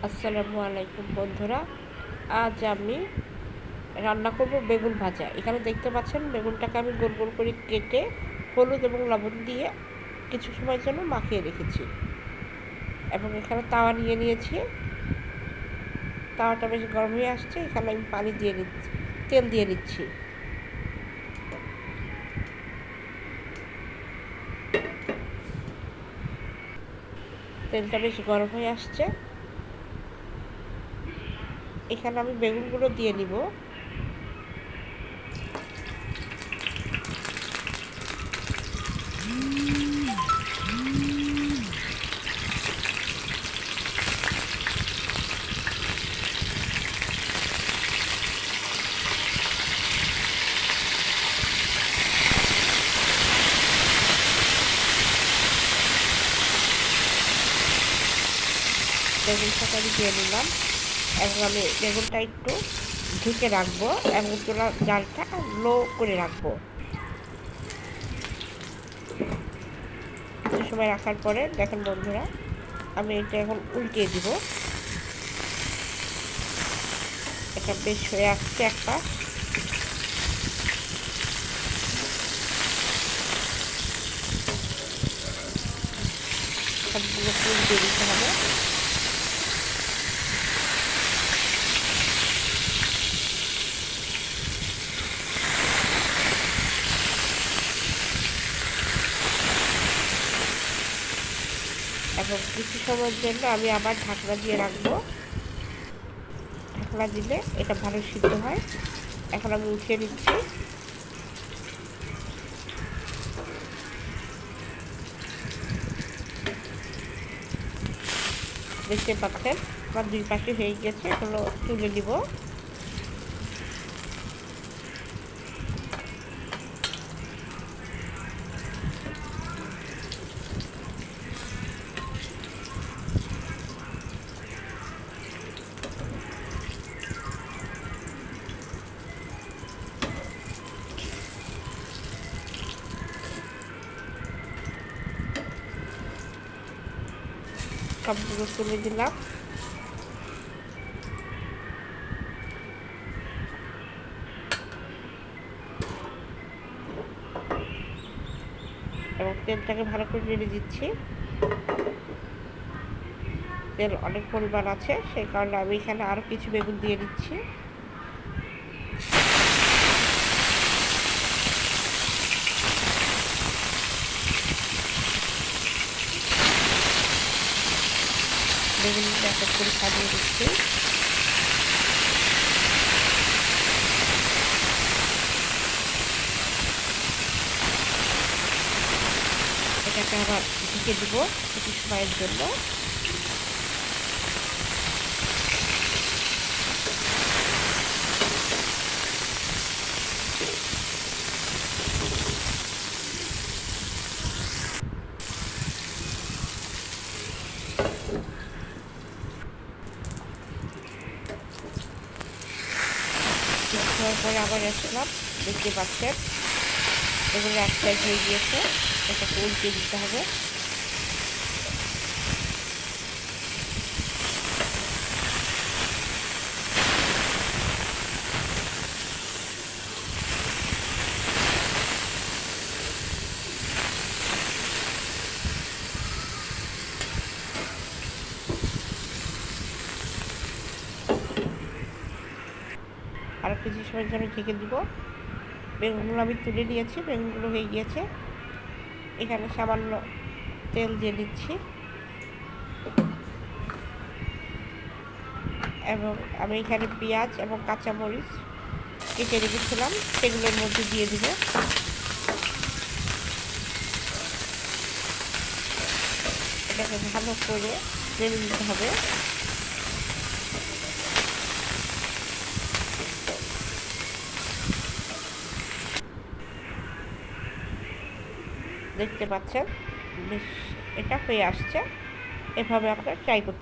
আসসালামু আলাইকুম বন্ধুরা। আজ আমি রান্না করব বেগুন ভাজা। এখানে দেখতে পাচ্ছেন বেগুনটাকে আমি গোল গোল করে কেটে হলুদ এবং লবণ দিয়ে কিছু সময়ের জন্য মাখিয়ে রেখেছি এবং এখানে তাওয়া নিয়ে নিয়েছি। তাওয়াটা বেশ গরম হয়ে আসছে। এখানে আমি পানি দিয়ে নিচ্ছি, তেল দিয়ে নিচ্ছি। তেলটা বেশ গরম হয়ে আসছে। এখানে আমি বেগুনগুলো দিয়ে নিব। বেগুনটাকে আমি দিয়ে নিলাম এবং আমি বেগুনটা একটু ঢেকে রাখবো এবং চুলার জালটা লো করে রাখবো। কিছু সময় রাখার পরে দেখেন বন্ধুরা, আমি এটা এখন উল্টিয়ে দিব। এটা বেশ হয়ে আসছে এক পাশ। সবগুলো উল্টে দিতে হবে। এবং কিছু সময়ের জন্য আমি আবার ঢাকনা দিয়ে রাখবো। ঢাকনা দিলে এটা ভালো সিদ্ধ হয়। এখন আমি উঠিয়ে নিচ্ছি। দেখতে পাচ্ছেন আমার দুই পাশে হয়ে গেছে। এগুলো তুলে নিব। সবগুলো তুলে দিলাম। এবং তেলটাকে ভালো করে নেড়ে দিচ্ছি। তেল অনেক পরিমাণ আছে, সেই কারণে আমি এখানে আরও কিছু বেগুন দিয়ে দিচ্ছি। বেগুনটা এক এক করে সাজিয়ে দিচ্ছি। এটাকে আবার ঢেকে দিব কিছু সময়ের জন্য। পরে আবার আসলাম। দেখতে পাচ্ছেন এগুলো এক সাইড হয়ে গিয়েছে। এটাকে উল্টে দিতে হবে। আর কিছু সময়ের জন্য ঢেকে দিব। বেগুনগুলো আমি তুলে নিয়েছি। বেগুনগুলো হয়ে গিয়েছে। এখানে সামান্য তেল দিয়ে দিচ্ছি এবং আমি এখানে পেঁয়াজ এবং কাঁচামরিচ কেটে রেখেছিলাম, সেগুলোর মধ্যে দিয়ে দিব। এটাকে ভালো করে নেড়ে নিতে হবে। দেখতে পাচ্ছেন বেশ এটা হয়ে আসছে। এভাবে আপনারা ট্রাই করতে